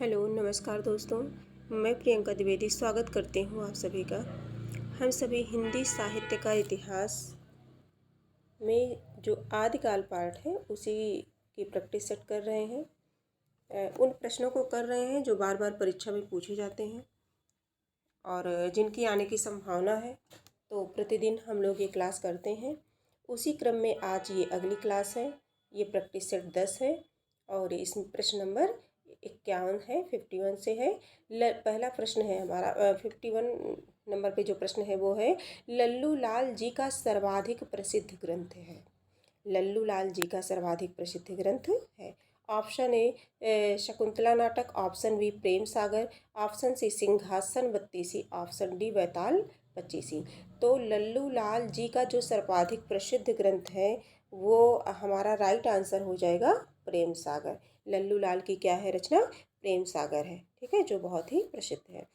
Hello नमस्कार दोस्तों, मैं प्रियंका द्विवेदी स्वागत करती हूँ आप सभी का। हम सभी हिंदी साहित्य का इतिहास में जो आदिकाल पाठ है उसी की प्रैक्टिस सेट कर रहे हैं। उन प्रश्नों को कर रहे हैं जो बार बार परीक्षा में पूछे जाते हैं और जिनकी आने की संभावना है। तो प्रतिदिन हम लोग ये क्लास करते हैं। उसी क्रम में आज ये अगली क्लास है। ये प्रैक्टिस सेट 10 है और इसमें प्रश्न नंबर 51 है, 51 से है। पहला प्रश्न है हमारा 51 नंबर पे जो प्रश्न है वो है, लल्लू लाल जी का सर्वाधिक प्रसिद्ध ग्रंथ है। लल्लू लाल जी का सर्वाधिक प्रसिद्ध ग्रंथ है। ऑप्शन ए शकुंतला नाटक, option B Prem Sagar, option C सिंहासन बत्तीसी, ऑप्शन डी बैताल पच्चीसी। तो लल्लू लाल जी का जो सर्वाधिक प्रसिद्ध ग्रंथ है वो हमारा राइट आंसर हो जाएगा प्रेम सागर। लल्लू लाल की क्या है रचना? प्रेम सागर है, ठीक है, जो बहुत ही प्रसिद्ध है।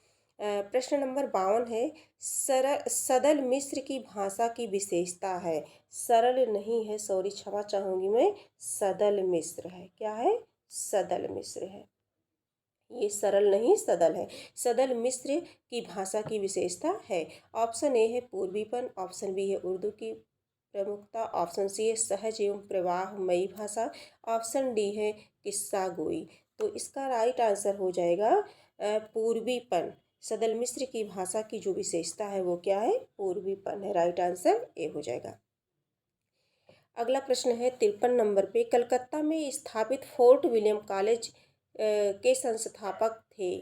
प्रश्न नंबर 52 है, सदल मिस्र की भाषा की विशेषता है। सरल नहीं है, सॉरी क्षमा चाहूँगी मैं, सदल मिस्र है। क्या है? सदल मिस्र है। ये सरल नहीं सदल है। सदल मिस्र की भाषा की विशेषता है। ऑप्शन ए है पूर्वीपन, ऑप्शन बी है उर्दू की प्रमुखता, ऑप्शन सी है सहज एवं प्रवाहमयी भाषा, ऑप्शन डी है किस्सा गोई। तो इसका राइट आंसर हो जाएगा पूर्वीपन। सदल मिस्र की भाषा की जो विशेषता है वो क्या है? पूर्वीपन है। राइट आंसर ए हो जाएगा। अगला प्रश्न है 53 नंबर पे, कलकत्ता में स्थापित फोर्ट विलियम कॉलेज के संस्थापक थे।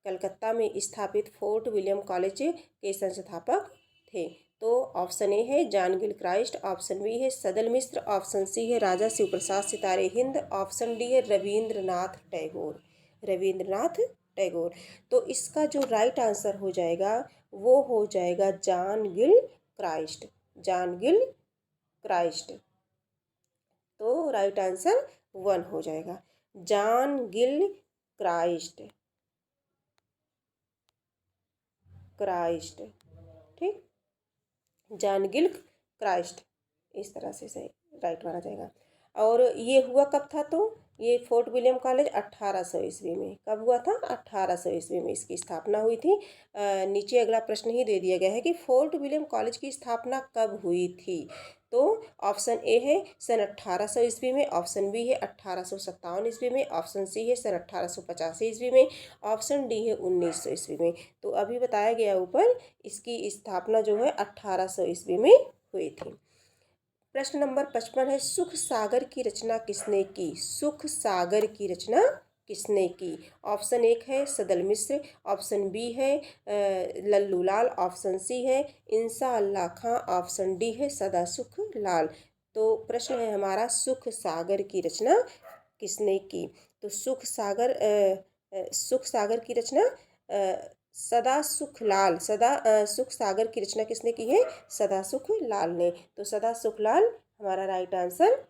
कलकत्ता में स्थापित फोर्ट विलियम कॉलेज के संस्थापक थे। तो ऑप्शन ए है जॉन गिलक्राइस्ट, ऑप्शन बी है सदल मिस्र, ऑप्शन सी है राजा शिवप्रसाद सितारे हिंद, ऑप्शन डी है रविंद्रनाथ टैगोर। रविंद्रनाथ टैगोर। तो इसका जो राइट आंसर हो जाएगा वो हो जाएगा John Gill Christ. John Gill Christ. तो राइट आंसर 1 हो जाएगा, जॉन गिल क्राइस्ट। क्राइस्ट, ठीक, जॉन गिल क्राइस्ट, इस तरह से सही राइट माना जाएगा। और ये हुआ कब था? तो ये फोर्ट विलियम कॉलेज 1800 ईस्वी में। कब हुआ था? 1800 ईस्वी में इसकी स्थापना हुई थी। नीचे अगला प्रश्न ही दे दिया गया है कि फोर्ट विलियम कॉलेज की स्थापना कब हुई थी। तो ऑप्शन ए है सन 1800 ईस्वी में, ऑप्शन बी है 1857 ईस्वी में, ऑप्शन सी है सन 1885 ईस्वी में, ऑप्शन डी है 1900 ईस्वी में। तो अभी बताया गया ऊपर, इसकी स्थापना जो है 1800 ईस्वी में हुई थी। प्रश्न नंबर 55 है, सुख सागर की रचना किसने की? सुख सागर की रचना किसने की? ऑप्शन एक है सदल मिस्र, ऑप्शन बी है लल्लू लाल, ऑप्शन सी है इंसा अल्लाह खां, ऑप्शन डी है सदा सुख लाल। तो प्रश्न है हमारा, सुख सागर की रचना किसने की? तो सुख सागर की रचना सदा सुख लाल, सुख सागर की रचना किसने की है? सदा सुख लाल ने। तो सदा सुख लाल हमारा राइट आंसर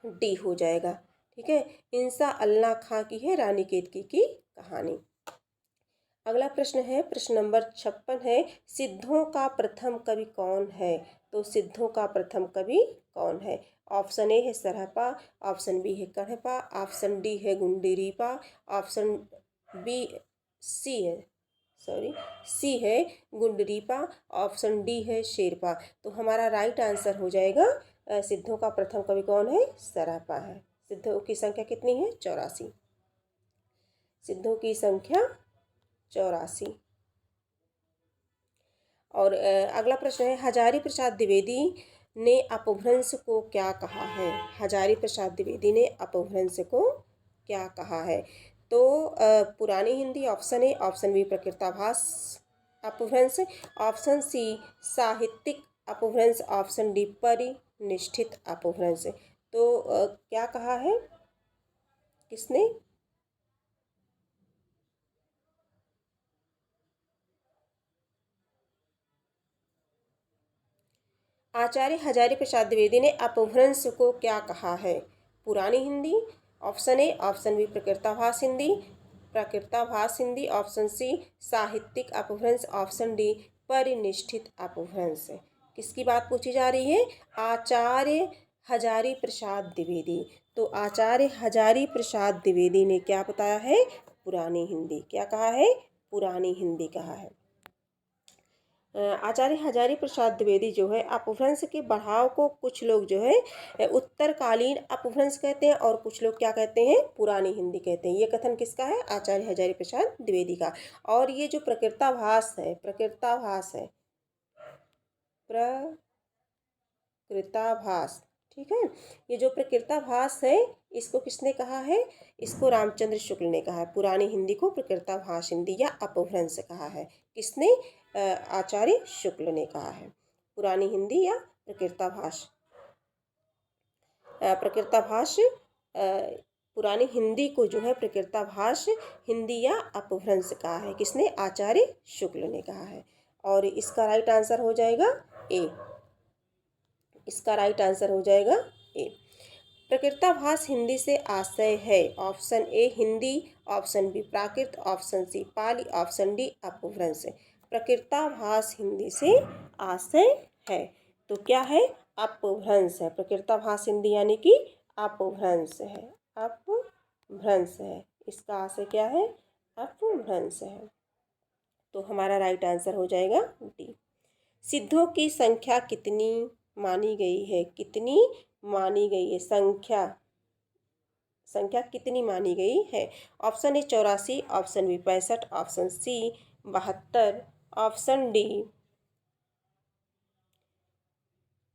डी हो जाएगा, ठीक है। इंसा अल्लाह खां की है रानी केतकी की कहानी। अगला प्रश्न है प्रश्न नंबर 56 है, सिद्धों का प्रथम कवि कौन है? तो सिद्धों का प्रथम कवि कौन है? ऑप्शन ए है सरहपा, ऑप्शन बी है कण्हपा, ऑप्शन डी है गुंडीरीपा, ऑप्शन बी सी है सी है गुंडरीपा, ऑप्शन डी है शेरपा। तो हमारा राइट आंसर हो जाएगा सिद्धों का प्रथम कवि कौन है? सरहपा है। सिद्धों की संख्या कितनी है? 84। सिद्धों की संख्या 84। और अगला प्रश्न है, हजारी प्रसाद द्विवेदी ने अपभ्रंश को क्या कहा है? हजारी प्रसाद द्विवेदी ने अपभ्रंश को क्या कहा है? तो पुरानी Hindi option A, option B प्रकृताभास अपभ्रंश, ऑप्शन सी साहित्यिक अपभ्रंश, ऑप्शन डी परिनिष्ठित अपभ्रंश। तो क्या कहा है किसने? आचार्य हजारी प्रसाद द्विवेदी ने अपभ्रंश को क्या कहा है? पुरानी Hindi, option A, option B प्रकृताभास हिंदी, ऑप्शन सी साहित्यिक अपभ्रंश, ऑप्शन डी परिनिष्ठित अपभ्रंश। किसकी बात पूछी जा रही है? आचार्य हजारी प्रसाद द्विवेदी। तो आचार्य हजारी प्रसाद द्विवेदी ने क्या बताया है? पुरानी हिंदी। क्या कहा है? पुरानी हिंदी कहा है। आचार्य हजारी प्रसाद द्विवेदी जो है अपभ्रंश के बढ़ाव को कुछ लोग जो है उत्तरकालीन अपभ्रंश कहते हैं और कुछ लोग क्या कहते हैं? पुरानी हिंदी कहते हैं। ये कथन किसका है? आचार्य हजारी प्रसाद द्विवेदी का। और ये जो प्रकृताभास है, प्रकृताभास, ठीक है, ये जो प्रकृताभास है इसको किसने कहा है? इसको रामचंद्र शुक्ल ने कहा है। पुरानी हिंदी को प्रकृताभास हिंदी या अपभ्रंश कहा है। किसने? आचार्य शुक्ल ने कहा है। पुरानी हिंदी या प्रकृताभास, पुरानी हिंदी को जो है प्रकृताभास हिंदी या अपभ्रंश कहा है। किसने? आचार्य शुक्ल ने कहा है। और इसका राइट आंसर हो जाएगा ए। इसका राइट आंसर हो जाएगा ए। प्रकृताभास हिंदी से आशय है। Option A Hindi, option B Prakrit, option C Pali, option D Apabhramsha. प्रकृताभास हिंदी से आशय है तो क्या है? अपभ्रंश है। प्रकृताभास हिंदी यानी कि अपभ्रंश है, अपभ्रंश है। इसका आशय क्या है? अपभ्रंश है। तो हमारा राइट आंसर हो जाएगा डी। सिद्धों की संख्या कितनी मानी गई है? कितनी मानी गई है? संख्या कितनी मानी गई है? Option A 84, option B 65, option C 72, option D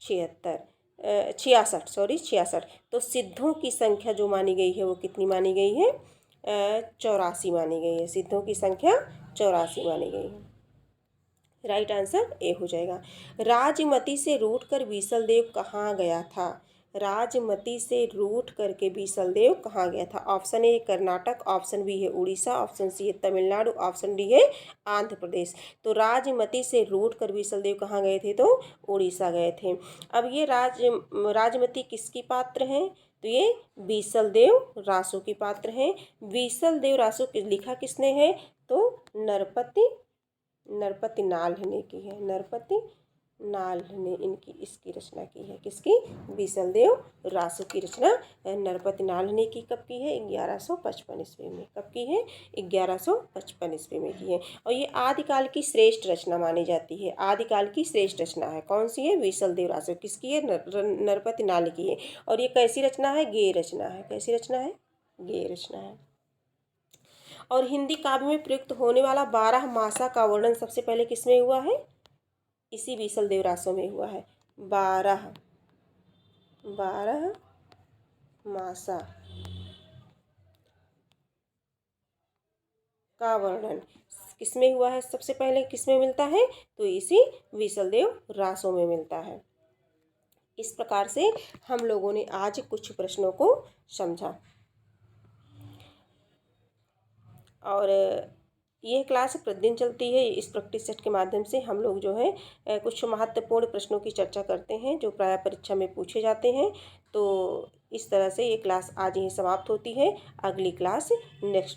66। तो सिद्धों की संख्या जो मानी गई है वो कितनी मानी गई है? 84 मानी गई है। सिद्धों की संख्या 84 मानी गई है। राइट आंसर ए हो जाएगा। राजमती से रूठ कर बीसलदेव कहाँ गया था? राजमती से रूठ करके बीसलदेव कहाँ गया था? Option A Karnataka, option B है उड़ीसा, ऑप्शन सी है तमिलनाडु, ऑप्शन डी है आंध्र प्रदेश। तो राजमती से रूठ कर बीसलदेव कहाँ गए थे? तो उड़ीसा गए थे। अब ये राजमती किसकी पात्र हैं? तो ये बीसलदेव रासो की पात्र हैं। बीसलदेव रासो लिखा किसने है? तो नरपति नाल्ह ने की है। नरपति नाल्ह ने इसकी रचना की है। किसकी? बीसलदेव रासो की रचना नरपति नाल्ह ने की। कब की है? 1155 ईस्वी में। कब की है? 1155 ईस्वी में की है। और ये आदिकाल की श्रेष्ठ रचना मानी जाती है। आदिकाल की श्रेष्ठ रचना है। कौन सी है? बीसलदेव रासो। किसकी है? नरपति नाल्ह की है। और ये कैसी रचना है? गेय रचना है। कैसी रचना है? गेय रचना है। और हिंदी काव्य में प्रयुक्त होने वाला 12 मासा का वर्णन सबसे पहले किसमें हुआ है? इसी बीसलदेव रासो में हुआ है। 12 मासा का वर्णन किसमें हुआ है? सबसे पहले किसमें मिलता है? तो इसी बीसलदेव रासो में मिलता है। इस प्रकार से हम लोगों ने आज कुछ प्रश्नों को समझा। और यह क्लास प्रतिदिन चलती है। इस प्रैक्टिस सेट के माध्यम से हम लोग जो है कुछ महत्वपूर्ण प्रश्नों की चर्चा करते हैं जो प्राय परीक्षा में पूछे जाते हैं। तो इस तरह से ये क्लास आज ही समाप्त होती है। अगली क्लास नेक्स्ट